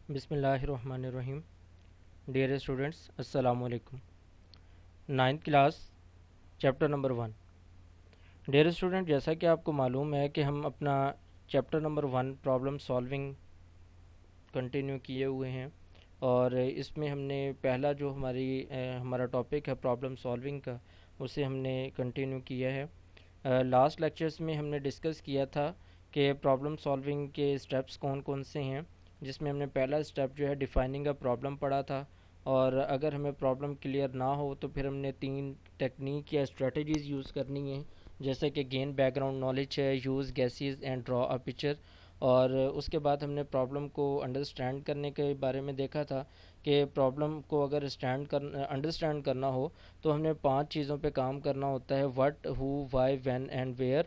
بسم اللہ الرحمن الرحیم. ڈیئر اسٹوڈنٹس السلام علیکم. 9th class chapter number 1. Dear student, جیسا کہ آپ کو معلوم ہے کہ ہم اپنا chapter number 1 problem solving continue کیے ہوئے ہیں, اور اس میں ہم نے پہلا جو ہمارا ٹاپک ہے پرابلم سالونگ کا, اسے ہم نے کنٹینیو کیا ہے. لاسٹ لیکچرز میں ہم نے ڈسکس کیا تھا کہ پرابلم سالونگ کے اسٹیپس کون کون سے ہیں, جس میں ہم نے پہلا اسٹیپ جو ہے ڈیفائننگ اے پرابلم پڑھا تھا, اور اگر ہمیں پرابلم کلیئر نہ ہو تو پھر ہم نے 3 ٹیکنیک یا اسٹریٹجیز یوز کرنی ہیں, جیسے کہ گین بیک گراؤنڈ نالج ہے, use gases and draw a picture. اور اس کے بعد ہم نے پرابلم کو انڈرسٹینڈ کرنے کے بارے میں دیکھا تھا کہ پرابلم کو اگر انڈرسٹینڈ کرنا ہو تو ہم نے 5 چیزوں پہ کام کرنا ہوتا ہے: what, who, why, when and where.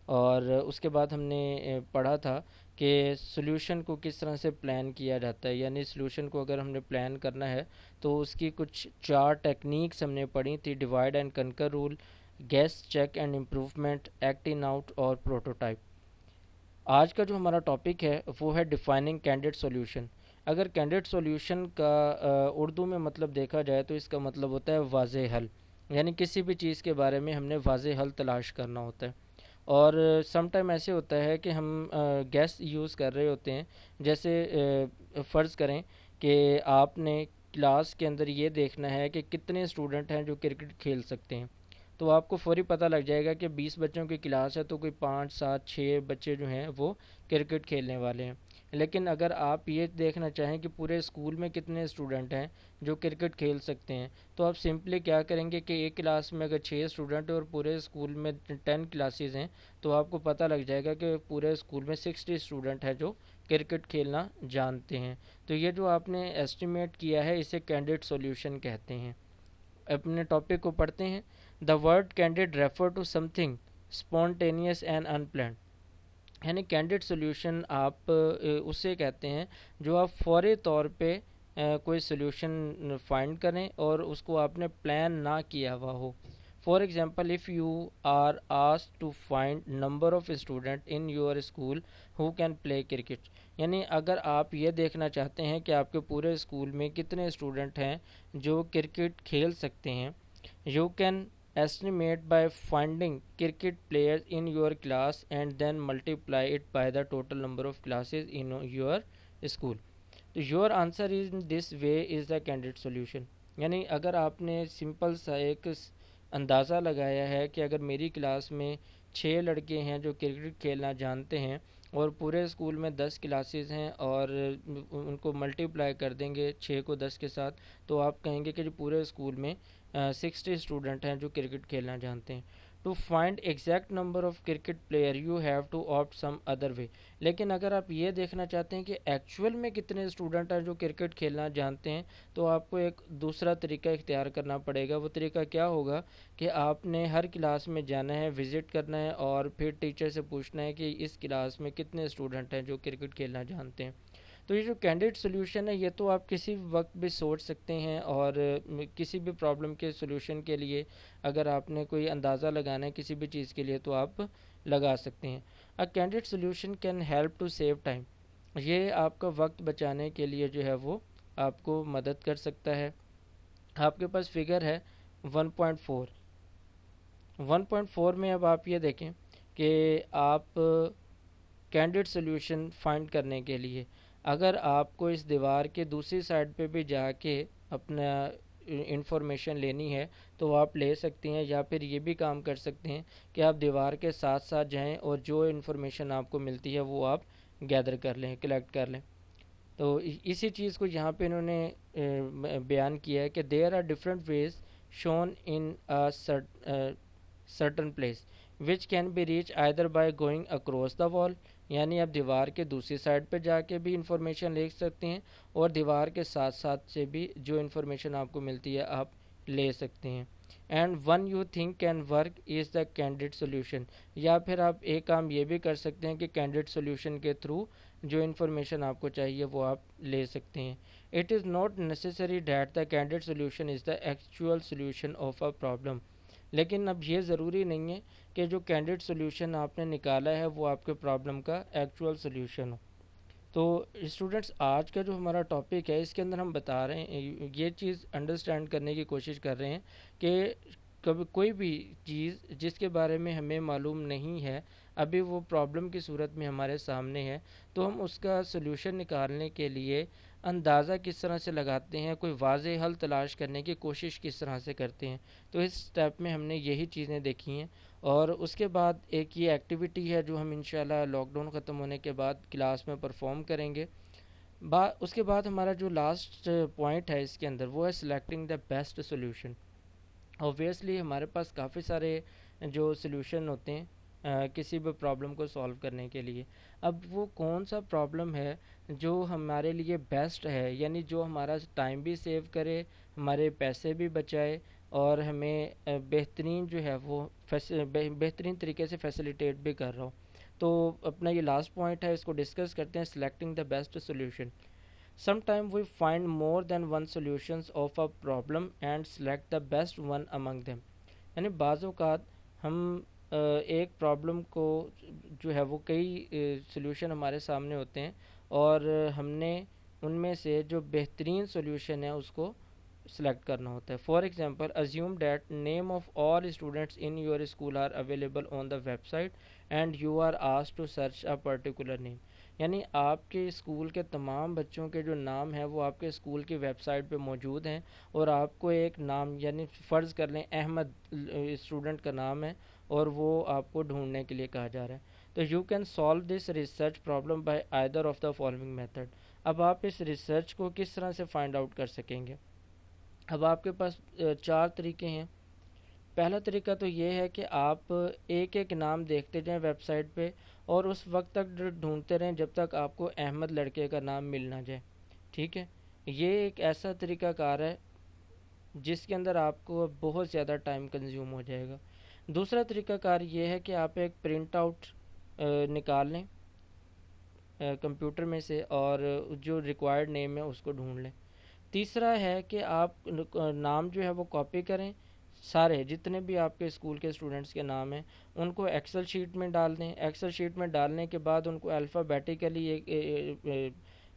اور اس کے بعد ہم نے پڑھا تھا کہ سلوشن کو کس طرح سے پلان کیا جاتا ہے, یعنی سلوشن کو اگر ہم نے پلان کرنا ہے تو اس کی کچھ 4 ٹیکنیکس ہم نے پڑھی تھی: divide and conquer rule, guess, check and improvement, act in out اور پروٹوٹائپ. آج کا جو ہمارا ٹاپک ہے وہ ہے ڈیفائننگ کینڈیڈ سولوشن. اگر کینڈیڈ سولوشن کا اردو میں مطلب دیکھا جائے تو اس کا مطلب ہوتا ہے واضح حل, یعنی کسی بھی چیز کے بارے میں ہم نے واضح حل تلاش کرنا ہوتا ہے. اور سم ٹائم ایسے ہوتا ہے کہ ہم گیس یوز کر رہے ہوتے ہیں, جیسے فرض کریں کہ آپ نے کلاس کے اندر یہ دیکھنا ہے کہ کتنے اسٹوڈنٹ ہیں جو کرکٹ کھیل سکتے ہیں, تو آپ کو فوری پتہ لگ جائے گا کہ 20 بچوں کی کلاس ہے تو کوئی 5 7 6 بچے جو ہیں وہ کرکٹ کھیلنے والے ہیں. لیکن اگر آپ یہ دیکھنا چاہیں کہ پورے اسکول میں کتنے اسٹوڈنٹ ہیں جو کرکٹ کھیل سکتے ہیں, تو آپ سمپلی کیا کریں گے کہ ایک کلاس میں اگر 6 اسٹوڈنٹ ہیں اور پورے اسکول میں 10 کلاسز ہیں, تو آپ کو پتہ لگ جائے گا کہ پورے اسکول میں 60 اسٹوڈنٹ ہیں جو کرکٹ کھیلنا جانتے ہیں. تو یہ جو آپ نے ایسٹیمیٹ کیا ہے اسے کینڈیڈ سولوشن کہتے ہیں. اپنے ٹاپک کو پڑھتے ہیں. The word candid refer to something spontaneous and unplanned, یعنی کینڈیڈ سولوشن آپ اسے کہتے ہیں جو آپ فوری طور پہ کوئی سولوشن فائنڈ کریں اور اس کو آپ نے پلان نہ کیا ہوا ہو. For example, if you are asked to find number of student in your school who can play cricket, یعنی اگر آپ یہ دیکھنا چاہتے ہیں کہ آپ کے پورے اسکول میں کتنے اسٹوڈنٹ ہیں جو کرکٹ کھیل سکتے ہیں, you can estimate by finding cricket players in your class and then multiply it by the total number of classes in your school. تو your answer in this way is the candidate solution. یعنی اگر آپ نے simple سا ایک اندازہ لگایا ہے کہ اگر میری کلاس میں 6 لڑکے ہیں جو کرکٹ کھیلنا جانتے ہیں اور پورے اسکول میں 10 کلاسز ہیں اور ان کو ملٹیپلائی کر دیں گے 6 کو 10 کے ساتھ, تو آپ کہیں گے کہ جو پورے اسکول میں 60 اسٹوڈنٹ ہیں جو کرکٹ کھیلنا جانتے ہیں. To find exact number of cricket player you have to opt some other way. لیکن اگر آپ یہ دیکھنا چاہتے ہیں کہ ایکچوئل میں کتنے اسٹوڈنٹ ہیں جو کرکٹ کھیلنا جانتے ہیں, تو آپ کو ایک دوسرا طریقہ اختیار کرنا پڑے گا. وہ طریقہ کیا ہوگا کہ آپ نے ہر کلاس میں جانا ہے, وزٹ کرنا ہے, اور پھر ٹیچر سے پوچھنا ہے کہ اس کلاس میں کتنے اسٹوڈنٹ ہیں جو کرکٹ کھیلنا جانتے ہیں. تو یہ جو کینڈیڈ سولوشن ہے یہ تو آپ کسی وقت بھی سوچ سکتے ہیں, اور کسی بھی پرابلم کے سولوشن کے لیے اگر آپ نے کوئی اندازہ لگانا ہے کسی بھی چیز کے لیے تو آپ لگا سکتے ہیں. A candid solution can help to save time, یہ آپ کا وقت بچانے کے لیے جو ہے وہ آپ کو مدد کر سکتا ہے. آپ کے پاس فگر ہے 1.4. 1.4 میں اب آپ یہ دیکھیں کہ آپ کینڈیڈ سولوشن فائنڈ کرنے کے لیے اگر آپ کو اس دیوار کے دوسری سائڈ پہ بھی جا کے اپنا انفارمیشن لینی ہے تو آپ لے سکتے ہیں, یا پھر یہ بھی کام کر سکتے ہیں کہ آپ دیوار کے ساتھ ساتھ جائیں اور جو انفارمیشن آپ کو ملتی ہے وہ آپ گیدر کر لیں, کلیکٹ کر لیں. تو اسی چیز کو یہاں پہ انہوں نے بیان کیا ہے کہ there are different ways shown in certain place which can be reach either by going across the wall, یعنی آپ دیوار کے دوسری سائڈ پہ جا کے بھی انفارمیشن لے سکتے ہیں اور دیوار کے ساتھ ساتھ سے بھی جو انفارمیشن آپ کو ملتی ہے آپ لے سکتے ہیں. And one you think can work is the candid solution, یا پھر آپ ایک کام یہ بھی کر سکتے ہیں کہ کینڈیڈ سولوشن کے تھرو جو انفارمیشن آپ کو چاہیے وہ آپ لے سکتے ہیں. It is not necessary that the candid solution is the actual solution of a problem, لیکن اب یہ ضروری نہیں ہے کہ جو کینڈیڈ سولوشن آپ نے نکالا ہے وہ آپ کے پرابلم کا ایکچوئل سولوشن ہو. تو اسٹوڈنٹس آج کا جو ہمارا ٹاپک ہے اس کے اندر ہم بتا رہے ہیں، یہ چیز انڈرسٹینڈ کرنے کی کوشش کر رہے ہیں کہ کبھی کوئی بھی چیز جس کے بارے میں ہمیں معلوم نہیں ہے، ابھی وہ پرابلم کی صورت میں ہمارے سامنے ہے، تو ہم اس کا سلوشن نکالنے کے لیے اندازہ کس طرح سے لگاتے ہیں، کوئی واضح حل تلاش کرنے کی کوشش کس طرح سے کرتے ہیں۔ تو اس سٹیپ میں ہم نے یہی چیزیں دیکھی ہیں، اور اس کے بعد ایک یہ ایکٹیویٹی ہے جو ہم انشاءاللہ لاک ڈاؤن ختم ہونے کے بعد کلاس میں پرفارم کریں گے۔ اس کے بعد ہمارا جو لاسٹ پوائنٹ ہے اس کے اندر وہ ہے selecting the best solution. Obviously ہمارے پاس کافی سارے جو سلوشن ہوتے ہیں کسی بھی پرابلم کو سولو کرنے کے لیے۔ اب وہ کون سا پرابلم ہے جو ہمارے لیے بیسٹ ہے، یعنی جو ہمارا ٹائم بھی سیو کرے، ہمارے پیسے بھی بچائے، اور ہمیں بہترین جو ہے وہ بہترین طریقے سے فیسیلیٹیٹ بھی کر رہا ہو۔ تو اپنا یہ لاسٹ پوائنٹ ہے، اس کو ڈسکس کرتے ہیں، selecting the best solution. Sometimes we find more than one solutions of a problem and select the best one among them۔ یعنی بعض اوقات ہم ایک پرابلم کو جو ہے وہ کئی سلوشن ہمارے سامنے ہوتے ہیں، اور ہم نے ان میں سے جو بہترین سلوشن ہے اس کو سلیکٹ کرنا ہوتا ہے۔ For example assume that name of all students in your school are available on the website and you are asked to search a particular name۔ یعنی آپ کے اسکول کے تمام بچوں کے جو نام ہیں وہ آپ کے اسکول کی ویب سائٹ پہ موجود ہیں، اور آپ کو ایک نام، یعنی فرض کر لیں احمد اسٹوڈنٹ کا نام ہے، اور وہ آپ کو ڈھونڈنے کے لیے کہا جا رہا ہے۔ تو you can solve this research problem by either of the following method. اب آپ اس ریسرچ کو کس طرح سے فائنڈ آؤٹ کر سکیں گے؟ اب آپ کے پاس چار طریقے ہیں۔ پہلا طریقہ تو یہ ہے کہ آپ ایک ایک نام دیکھتے جائیں ویب سائٹ پہ، اور اس وقت تک ڈھونڈتے رہیں جب تک آپ کو احمد لڑکے کا نام مل نہ جائے، ٹھیک ہے؟ یہ ایک ایسا طریقہ کار ہے جس کے اندر آپ کو بہت زیادہ ٹائم کنزیوم ہو جائے گا۔ دوسرا طریقہ کار یہ ہے کہ آپ ایک پرنٹ آؤٹ نکال لیں کمپیوٹر میں سے، اور جو ریکوائرڈ نیم ہے اس کو ڈھونڈ لیں۔ تیسرا ہے کہ آپ نام جو ہے وہ کاپی کریں، سارے جتنے بھی آپ کے اسکول کے اسٹوڈنٹس کے نام ہیں ان کو ایکسل شیٹ میں ڈال دیں۔ ایکسل شیٹ میں ڈالنے کے بعد ان کو الفابیٹیکلی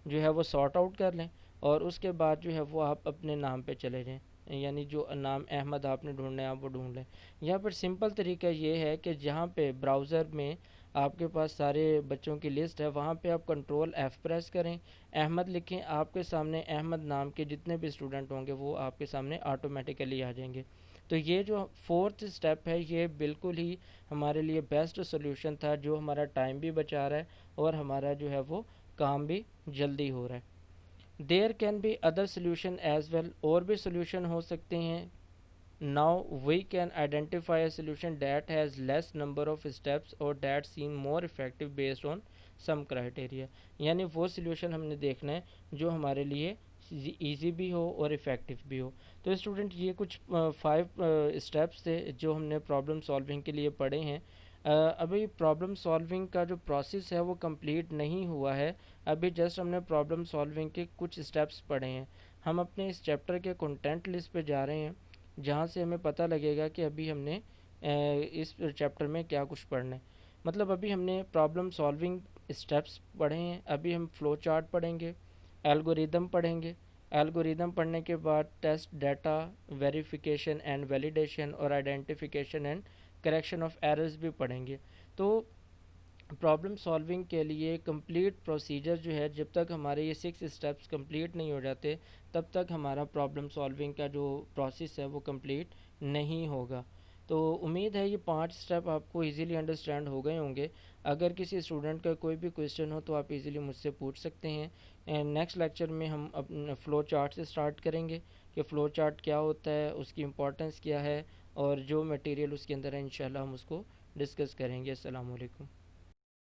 جو ہے وہ سارٹ آؤٹ کر لیں، اور اس کے بعد جو ہے وہ آپ اپنے نام پہ چلے جائیں، یعنی جو نام احمد آپ نے ڈھونڈنا ہے آپ وہ ڈھونڈ لیں۔ یہاں پر سمپل طریقہ یہ ہے کہ جہاں پہ براؤزر میں آپ کے پاس سارے بچوں کی لسٹ ہے، وہاں پہ آپ کنٹرول ایف پریس کریں، احمد لکھیں، آپ کے سامنے احمد نام کے جتنے بھی اسٹوڈنٹ ہوں گے وہ آپ کے سامنے آٹومیٹیکلی آ جائیں گے۔ تو یہ جو فورتھ اسٹیپ ہے یہ بالکل ہی ہمارے لیے بیسٹ سولوشن تھا، جو ہمارا ٹائم بھی بچا رہا ہے اور ہمارا جو ہے وہ کام بھی جلدی ہو رہا ہے۔ There can be other solution as well, اور بھی سولوشن ہو سکتے ہیں۔ Now we can identify a solution that has less number of steps or that seem more effective based on some criteria۔ یعنی وہ سلوشن ہم نے دیکھنا ہے جو ہمارے لیے ایزی بھی ہو اور افیکٹو بھی ہو۔ تو اسٹوڈنٹ یہ کچھ 5 اسٹیپس تھے جو ہم نے پرابلم سالونگ کے لیے پڑھے ہیں۔ ابھی پرابلم سالونگ کا جو پروسیس ہے وہ کمپلیٹ نہیں ہوا ہے، ابھی جسٹ ہم نے پرابلم سالونگ کے کچھ اسٹیپس پڑھے ہیں۔ ہم اپنے اس چیپٹر کے کنٹینٹ لسٹ پہ جا رہے ہیں، جہاں سے ہمیں پتہ لگے گا کہ ابھی ہم نے اس چیپٹر میں کیا کچھ پڑھنا ہے۔ مطلب ابھی ہم نے پرابلم سالونگ اسٹیپس پڑھے ہیں، ابھی ہم فلو چارٹ پڑھیں گے، الگوریدم پڑھیں گے، الگوریدم پڑھنے کے بعد test data verification and validation اور identification and correction of errors بھی پڑھیں گے۔ تو پرابلم سالونگ کے لیے کمپلیٹ پروسیجر جو ہے، جب تک ہمارے یہ 6 اسٹیپس کمپلیٹ نہیں ہو جاتے تب تک ہمارا پرابلم سالونگ کا جو پروسیس ہے وہ کمپلیٹ نہیں ہوگا۔ تو امید ہے یہ 5 اسٹیپ آپ کو ایزیلی انڈرسٹینڈ ہو گئے ہوں گے۔ اگر کسی اسٹوڈنٹ کا کوئی بھی کویسچن ہو تو آپ ایزیلی مجھ سے پوچھ سکتے ہیں۔ نیکسٹ لیکچر میں ہم اپنے فلو چارٹ سے سٹارٹ کریں گے کہ فلو چارٹ کیا ہوتا ہے، اس کی امپورٹنس کیا ہے، اور جو میٹیریل اس کے اندر ہے انشاءاللہ ہم اس کو ڈسکس کریں گے۔ السلام علیکم۔